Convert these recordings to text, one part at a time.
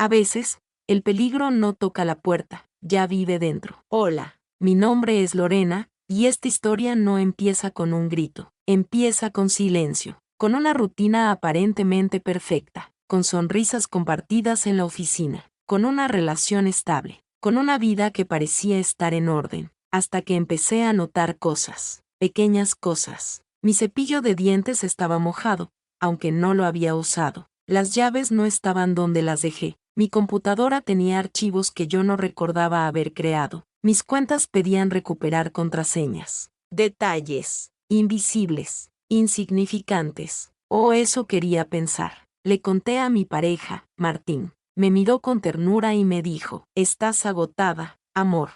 A veces, el peligro no toca la puerta, ya vive dentro. Hola, mi nombre es Lorena, y esta historia no empieza con un grito, empieza con silencio, con una rutina aparentemente perfecta, con sonrisas compartidas en la oficina, con una relación estable, con una vida que parecía estar en orden, hasta que empecé a notar cosas, pequeñas cosas. Mi cepillo de dientes estaba mojado, aunque no lo había usado. Las llaves no estaban donde las dejé. Mi computadora tenía archivos que yo no recordaba haber creado. Mis cuentas pedían recuperar contraseñas. Detalles. Invisibles. Insignificantes. O eso quería pensar. Le conté a mi pareja, Martín. Me miró con ternura y me dijo, «Estás agotada, amor.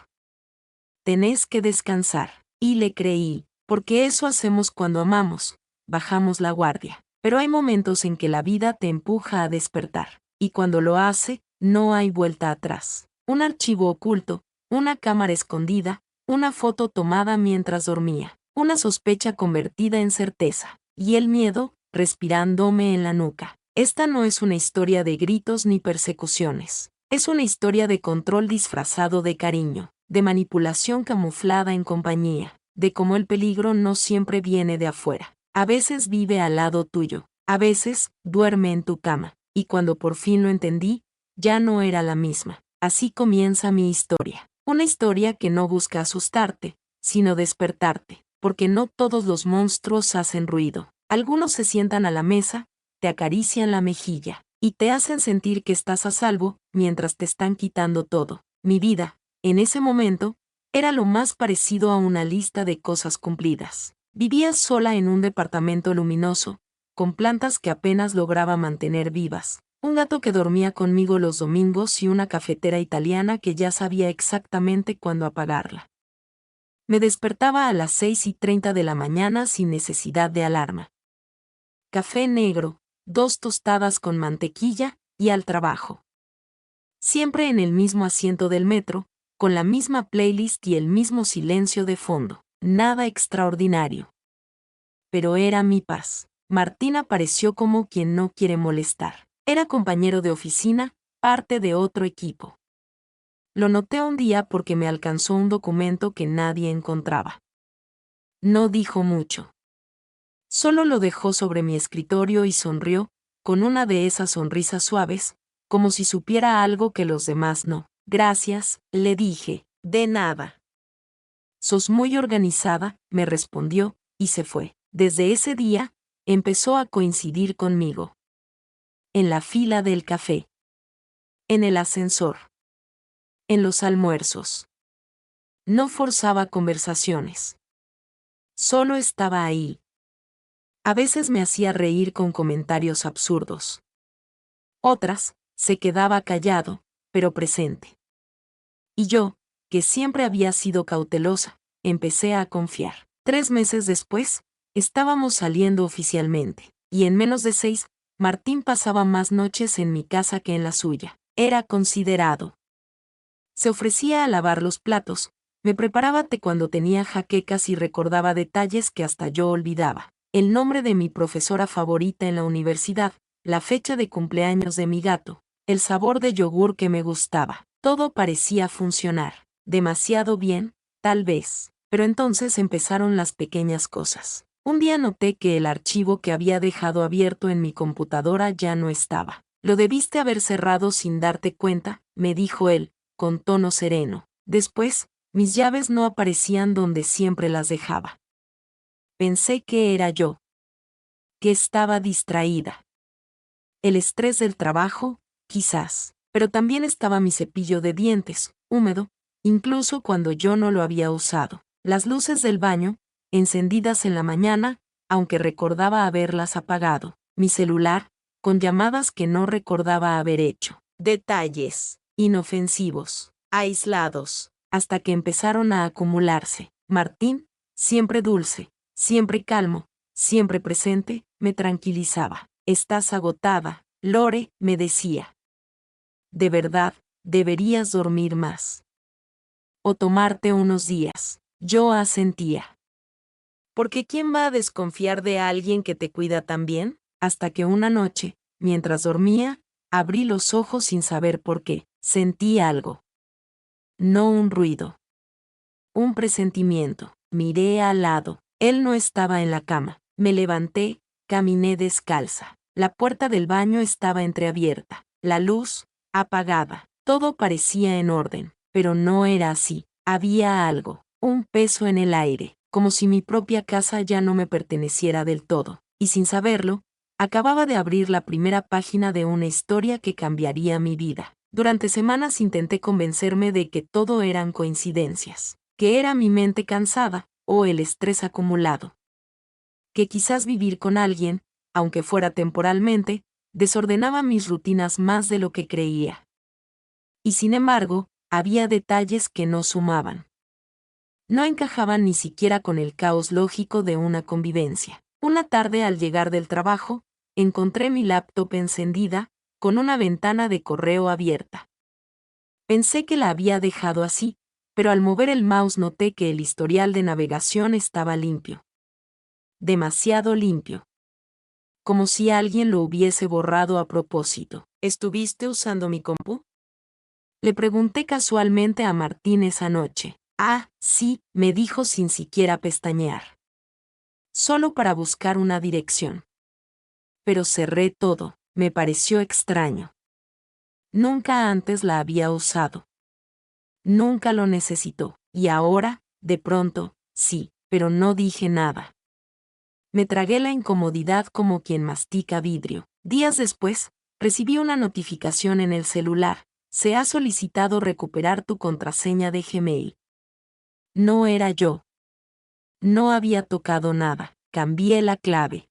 Tenés que descansar». Y le creí, porque eso hacemos cuando amamos. Bajamos la guardia. Pero hay momentos en que la vida te empuja a despertar. Y cuando lo hace, no hay vuelta atrás. Un archivo oculto, una cámara escondida, una foto tomada mientras dormía, una sospecha convertida en certeza, y el miedo, respirándome en la nuca. Esta no es una historia de gritos ni persecuciones. Es una historia de control disfrazado de cariño, de manipulación camuflada en compañía, de cómo el peligro no siempre viene de afuera. A veces vive al lado tuyo, a veces duerme en tu cama, y cuando por fin lo entendí, ya no era la misma. Así comienza mi historia. Una historia que no busca asustarte, sino despertarte, porque no todos los monstruos hacen ruido. Algunos se sientan a la mesa, te acarician la mejilla, y te hacen sentir que estás a salvo mientras te están quitando todo. Mi vida, en ese momento, era lo más parecido a una lista de cosas cumplidas. Vivía sola en un departamento luminoso, con plantas que apenas lograba mantener vivas, un gato que dormía conmigo los domingos y una cafetera italiana que ya sabía exactamente cuándo apagarla. Me despertaba a las 6:30 de la mañana sin necesidad de alarma. Café negro, 2 tostadas con mantequilla, y al trabajo. Siempre en el mismo asiento del metro, con la misma playlist y el mismo silencio de fondo. Nada extraordinario. Pero era mi paz. Martín apareció como quien no quiere molestar. Era compañero de oficina, parte de otro equipo. Lo noté un día porque me alcanzó un documento que nadie encontraba. No dijo mucho. Solo lo dejó sobre mi escritorio y sonrió, con una de esas sonrisas suaves, como si supiera algo que los demás no. «Gracias», le dije, «de nada». «Sos muy organizada», me respondió, y se fue. Desde ese día, empezó a coincidir conmigo. En la fila del café. En el ascensor. En los almuerzos. No forzaba conversaciones. Solo estaba ahí. A veces me hacía reír con comentarios absurdos. Otras, se quedaba callado, pero presente. Y yo, que siempre había sido cautelosa, empecé a confiar. 3 meses después, estábamos saliendo oficialmente, y en menos de 6, Martín pasaba más noches en mi casa que en la suya. Era considerado. Se ofrecía a lavar los platos, me preparaba té cuando tenía jaquecas y recordaba detalles que hasta yo olvidaba. El nombre de mi profesora favorita en la universidad, la fecha de cumpleaños de mi gato, el sabor de yogur que me gustaba. Todo parecía funcionar. Demasiado bien, tal vez. Pero entonces empezaron las pequeñas cosas. Un día noté que el archivo que había dejado abierto en mi computadora ya no estaba. «Lo debiste haber cerrado sin darte cuenta», me dijo él, con tono sereno. Después, mis llaves no aparecían donde siempre las dejaba. Pensé que era yo. Que estaba distraída. El estrés del trabajo, quizás. Pero también estaba mi cepillo de dientes, húmedo, incluso cuando yo no lo había usado. Las luces del baño, encendidas en la mañana, aunque recordaba haberlas apagado. Mi celular, con llamadas que no recordaba haber hecho. Detalles, inofensivos, aislados, hasta que empezaron a acumularse. Martín, siempre dulce, siempre calmo, siempre presente, me tranquilizaba. «Estás agotada, Lore», me decía. «De verdad, deberías dormir más. O tomarte unos días». Yo asentía. Porque ¿quién va a desconfiar de alguien que te cuida tan bien? Hasta que una noche, mientras dormía, Abrí los ojos sin saber por qué. Sentí algo. No un ruido. Un presentimiento. Miré al lado. Él no estaba en la cama. Me levanté, caminé descalza. La puerta del baño estaba entreabierta. La luz, apagada. Todo parecía en orden, pero no era así. Había algo, un peso en el aire, como si mi propia casa ya no me perteneciera del todo. Y sin saberlo, acababa de abrir la primera página de una historia que cambiaría mi vida. Durante semanas intenté convencerme de que todo eran coincidencias, que era mi mente cansada, o el estrés acumulado. Que quizás vivir con alguien, aunque fuera temporalmente, desordenaba mis rutinas más de lo que creía. Y sin embargo, había detalles que no sumaban. No encajaban ni siquiera con el caos lógico de una convivencia. Una tarde al llegar del trabajo, encontré mi laptop encendida, con una ventana de correo abierta. Pensé que la había dejado así, pero al mover el mouse noté que el historial de navegación estaba limpio. Demasiado limpio. Como si alguien lo hubiese borrado a propósito. ¿Estuviste usando mi compu? Le pregunté casualmente a Martín esa noche. Ah, sí, me dijo sin siquiera pestañear. Solo para buscar una dirección. Pero cerré todo, me pareció extraño. Nunca antes la había usado. Nunca lo necesitó, y ahora, de pronto, sí, pero no dije nada. Me tragué la incomodidad como quien mastica vidrio. Días después, recibí una notificación en el celular. Se ha solicitado recuperar tu contraseña de Gmail. No era yo. No había tocado nada. Cambié la clave.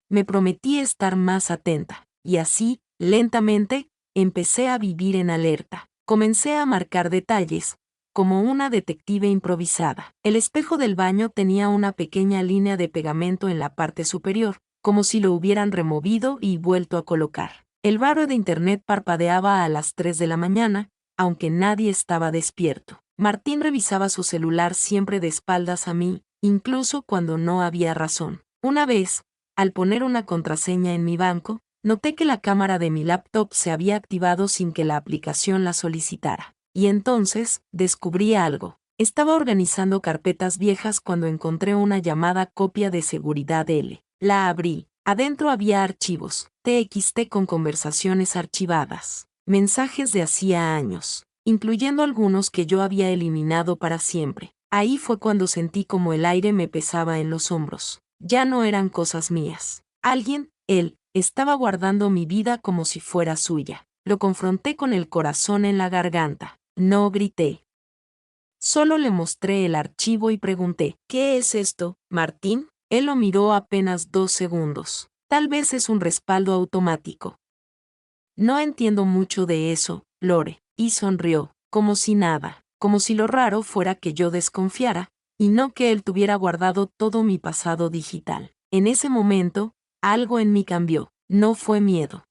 Me prometí estar más atenta, y así, lentamente, empecé a vivir en alerta. Comencé a marcar detalles, como una detective improvisada. El espejo del baño tenía una pequeña línea de pegamento en la parte superior, como si lo hubieran removido y vuelto a colocar. El barro de internet parpadeaba a las 3 de la mañana, aunque nadie estaba despierto. Martín revisaba su celular siempre de espaldas a mí, incluso cuando no había razón. Una vez, al poner una contraseña en mi banco, noté que la cámara de mi laptop se había activado sin que la aplicación la solicitara. Y entonces, descubrí algo. Estaba organizando carpetas viejas cuando encontré una llamada copia de seguridad L. La abrí. Adentro había archivos, TXT con conversaciones archivadas, mensajes de hacía años, incluyendo algunos que yo había eliminado para siempre. Ahí fue cuando sentí como el aire me pesaba en los hombros. Ya no eran cosas mías. Alguien, él, estaba guardando mi vida como si fuera suya. Lo confronté con el corazón en la garganta. No grité. Solo le mostré el archivo y pregunté, ¿qué es esto, Martín? Él lo miró apenas 2 segundos. Tal vez es un respaldo automático. No entiendo mucho de eso, Lore. Y sonrió, como si nada, como si lo raro fuera que yo desconfiara, y no que él tuviera guardado todo mi pasado digital. En ese momento, algo en mí cambió. No fue miedo.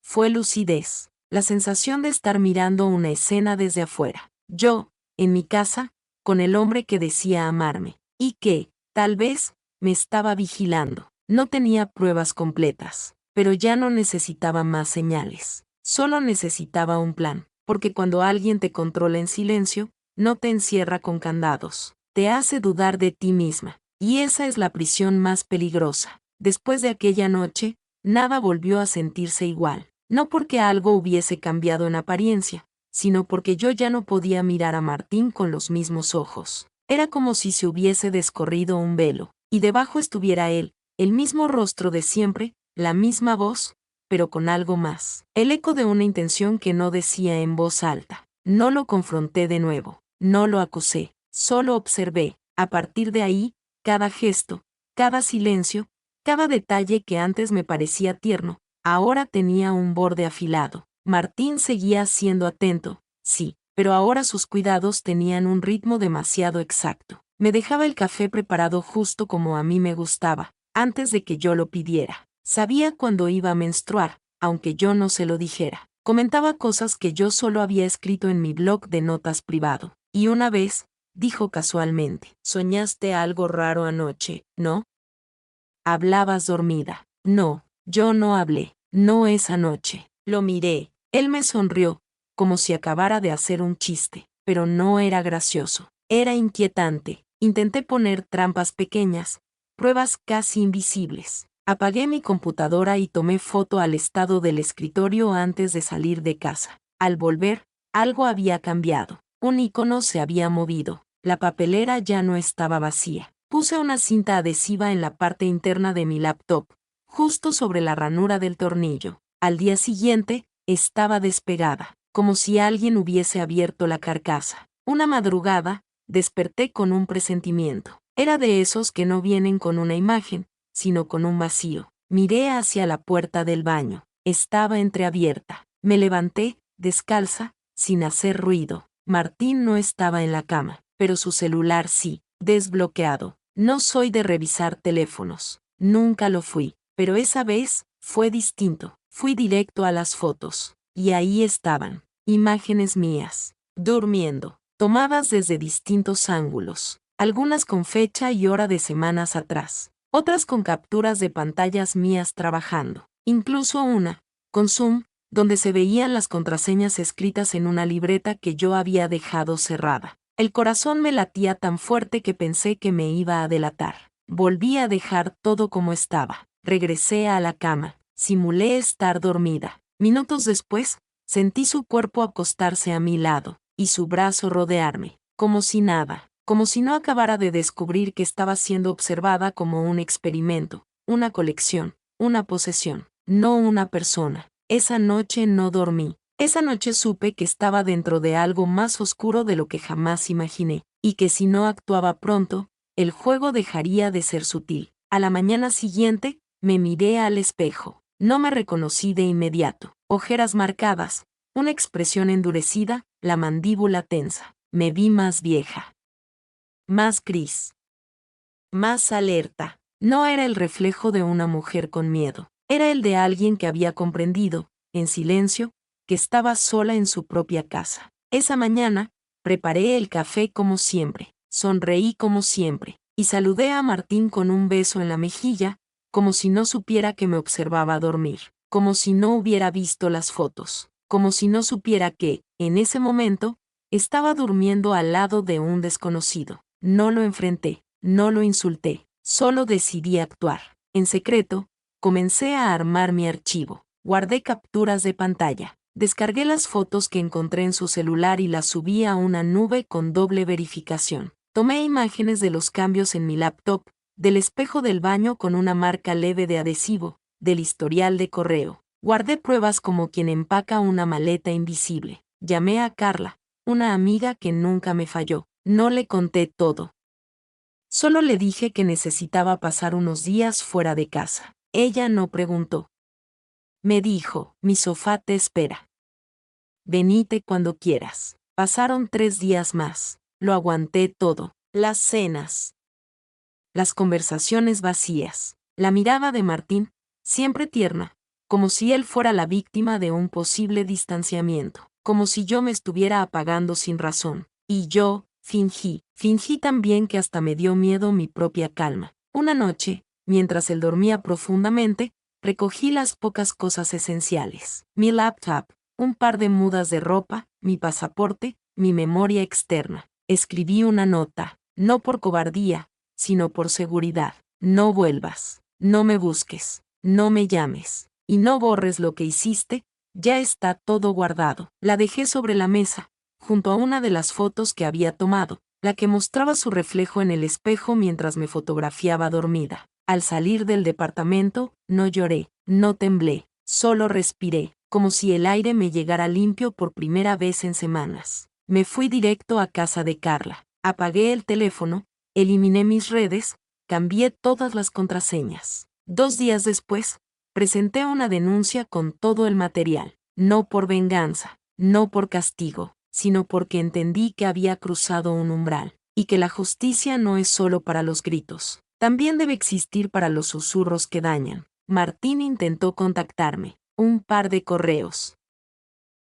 Fue lucidez, la sensación de estar mirando una escena desde afuera. Yo, en mi casa, con el hombre que decía amarme, y que, tal vez, me estaba vigilando. No tenía pruebas completas, pero ya no necesitaba más señales. Solo necesitaba un plan, porque cuando alguien te controla en silencio, no te encierra con candados, te hace dudar de ti misma, y esa es la prisión más peligrosa. Después de aquella noche, nada volvió a sentirse igual. No porque algo hubiese cambiado en apariencia, sino porque yo ya no podía mirar a Martín con los mismos ojos. Era como si se hubiese descorrido un velo, y debajo estuviera él, el mismo rostro de siempre, la misma voz, pero con algo más. El eco de una intención que no decía en voz alta. No lo confronté de nuevo, no lo acusé, solo observé. A partir de ahí, cada gesto, cada silencio, cada detalle que antes me parecía tierno, ahora tenía un borde afilado. Martín seguía siendo atento, sí, pero ahora sus cuidados tenían un ritmo demasiado exacto. Me dejaba el café preparado justo como a mí me gustaba, antes de que yo lo pidiera. Sabía cuándo iba a menstruar, aunque yo no se lo dijera. Comentaba cosas que yo solo había escrito en mi blog de notas privado. Y una vez, dijo casualmente, «¿Soñaste algo raro anoche, no?» «Hablabas dormida». «No, yo no hablé. No esa noche. Lo miré. Él me sonrió, como si acabara de hacer un chiste, pero no era gracioso. Era inquietante. Intenté poner trampas pequeñas, pruebas casi invisibles. Apagué mi computadora y tomé foto al estado del escritorio antes de salir de casa. Al volver, algo había cambiado. Un icono se había movido. La papelera ya no estaba vacía. Puse una cinta adhesiva en la parte interna de mi laptop, justo sobre la ranura del tornillo. Al día siguiente, estaba despegada, como si alguien hubiese abierto la carcasa. Una madrugada, desperté con un presentimiento. Era de esos que no vienen con una imagen, sino con un vacío. Miré hacia la puerta del baño. Estaba entreabierta. Me levanté, descalza, sin hacer ruido. Martín no estaba en la cama, pero su celular sí, desbloqueado. No soy de revisar teléfonos. Nunca lo fui, pero esa vez fue distinto. Fui directo a las fotos. Y ahí estaban, imágenes mías, durmiendo, tomadas desde distintos ángulos, algunas con fecha y hora de semanas atrás, otras con capturas de pantallas mías trabajando, incluso una, con zoom, donde se veían las contraseñas escritas en una libreta que yo había dejado cerrada. El corazón me latía tan fuerte que pensé que me iba a delatar. Volví a dejar todo como estaba. Regresé a la cama. Simulé estar dormida. Minutos después, sentí su cuerpo acostarse a mi lado, y su brazo rodearme, como si nada, como si no acabara de descubrir que estaba siendo observada como un experimento, una colección, una posesión, no una persona. Esa noche no dormí. Esa noche supe que estaba dentro de algo más oscuro de lo que jamás imaginé, y que si no actuaba pronto, el juego dejaría de ser sutil. A la mañana siguiente, me miré al espejo. No me reconocí de inmediato. Ojeras marcadas, una expresión endurecida, la mandíbula tensa. Me vi más vieja. Más gris. Más alerta. No era el reflejo de una mujer con miedo. Era el de alguien que había comprendido, en silencio, que estaba sola en su propia casa. Esa mañana, preparé el café como siempre, sonreí como siempre, y saludé a Martín con un beso en la mejilla, como si no supiera que me observaba dormir, como si no hubiera visto las fotos, como si no supiera que, en ese momento, estaba durmiendo al lado de un desconocido. No lo enfrenté, no lo insulté, solo decidí actuar. En secreto, comencé a armar mi archivo. Guardé capturas de pantalla. Descargué las fotos que encontré en su celular y las subí a una nube con doble verificación. Tomé imágenes de los cambios en mi laptop, del espejo del baño con una marca leve de adhesivo, del historial de correo. Guardé pruebas como quien empaca una maleta invisible. Llamé a Carla, una amiga que nunca me falló. No le conté todo. Solo le dije que necesitaba pasar unos días fuera de casa. Ella no preguntó. Me dijo, mi sofá te espera. Venite cuando quieras. Pasaron 3 días más. Lo aguanté todo. Las cenas. Las conversaciones vacías. La mirada de Martín, siempre tierna, como si él fuera la víctima de un posible distanciamiento, como si yo me estuviera apagando sin razón. Y yo, fingí también que hasta me dio miedo mi propia calma. Una noche, mientras él dormía profundamente, recogí las pocas cosas esenciales. Mi laptop, un par de mudas de ropa, mi pasaporte, mi memoria externa. Escribí una nota, no por cobardía, sino por seguridad. No vuelvas, no me busques, no me llames, y no borres lo que hiciste, ya está todo guardado. La dejé sobre la mesa, junto a una de las fotos que había tomado, la que mostraba su reflejo en el espejo mientras me fotografiaba dormida. Al salir del departamento, no lloré, no temblé, solo respiré, como si el aire me llegara limpio por primera vez en semanas. Me fui directo a casa de Carla. Apagué el teléfono, eliminé mis redes, cambié todas las contraseñas. 2 días después, presenté una denuncia con todo el material, no por venganza, no por castigo, sino porque entendí que había cruzado un umbral, y que la justicia no es solo para los gritos. También debe existir para los susurros que dañan. Martín intentó contactarme. Un par de correos.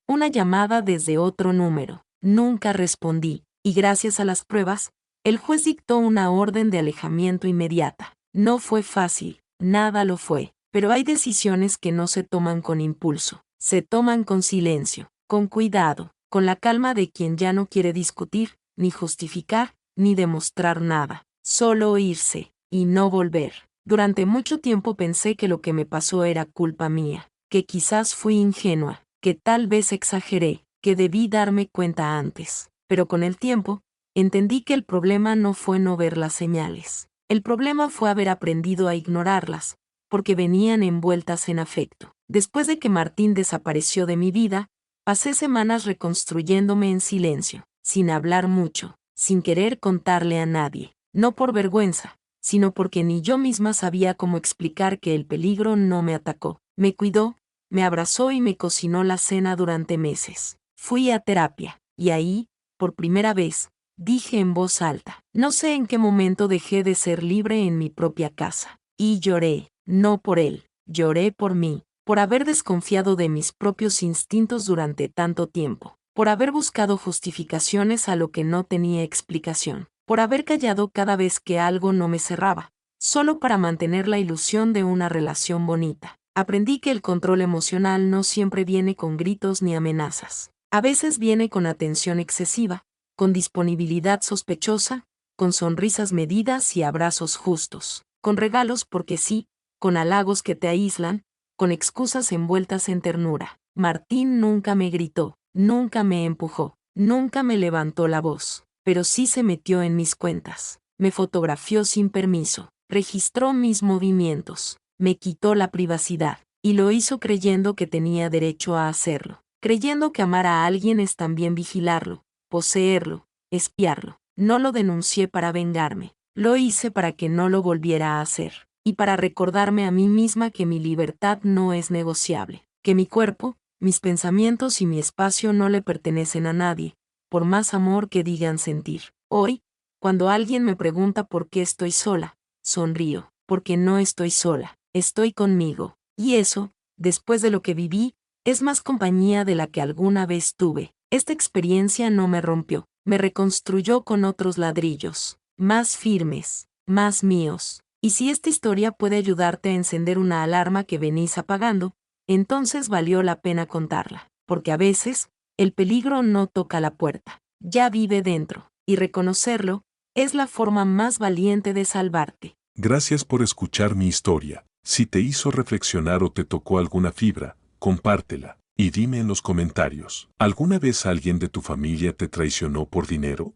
Una llamada desde otro número. Nunca respondí, y gracias a las pruebas, el juez dictó una orden de alejamiento inmediata. No fue fácil, nada lo fue, Pero hay decisiones que no se toman con impulso, se toman con silencio, con cuidado, con la calma de quien ya no quiere discutir, ni justificar, ni demostrar nada, solo irse, y no volver. Durante mucho tiempo pensé que lo que me pasó era culpa mía, que quizás fui ingenua, que tal vez exageré, que debí darme cuenta antes. Pero con el tiempo, entendí que el problema no fue no ver las señales. El problema fue haber aprendido a ignorarlas, porque venían envueltas en afecto. Después de que Martín desapareció de mi vida, pasé semanas reconstruyéndome en silencio, sin hablar mucho, sin querer contarle a nadie, no por vergüenza, sino porque ni yo misma sabía cómo explicar que el peligro no me atacó, me cuidó, me abrazó y me cocinó la cena durante meses. Fui a terapia, y ahí, por primera vez, dije en voz alta, no sé en qué momento dejé de ser libre en mi propia casa. Y lloré, no por él, lloré por mí, por haber desconfiado de mis propios instintos durante tanto tiempo, por haber buscado justificaciones a lo que no tenía explicación, por haber callado cada vez que algo no me cerraba, solo para mantener la ilusión de una relación bonita. Aprendí que el control emocional no siempre viene con gritos ni amenazas. A veces viene con atención excesiva, con disponibilidad sospechosa, con sonrisas medidas y abrazos justos, con regalos porque sí, con halagos que te aíslan, con excusas envueltas en ternura. Martín nunca me gritó, nunca me empujó, nunca me levantó la voz, pero sí se metió en mis cuentas. Me fotografió sin permiso, registró mis movimientos, me quitó la privacidad, y lo hizo creyendo que tenía derecho a hacerlo, creyendo que amar a alguien es también vigilarlo, poseerlo, espiarlo. No lo denuncié para vengarme, lo hice para que no lo volviera a hacer, y para recordarme a mí misma que mi libertad no es negociable, que mi cuerpo, mis pensamientos y mi espacio no le pertenecen a nadie, por más amor que digan sentir. Hoy, cuando alguien me pregunta por qué estoy sola, sonrío, porque no estoy sola, estoy conmigo, y eso, después de lo que viví, es más compañía de la que alguna vez tuve. Esta experiencia no me rompió, me reconstruyó con otros ladrillos, más firmes, más míos. Y si esta historia puede ayudarte a encender una alarma que venís apagando, entonces valió la pena contarla, porque a veces, el peligro no toca la puerta, ya vive dentro, y reconocerlo es la forma más valiente de salvarte. Gracias por escuchar mi historia. Si te hizo reflexionar o te tocó alguna fibra, compártela. Y dime en los comentarios, ¿alguna vez alguien de tu familia te traicionó por dinero?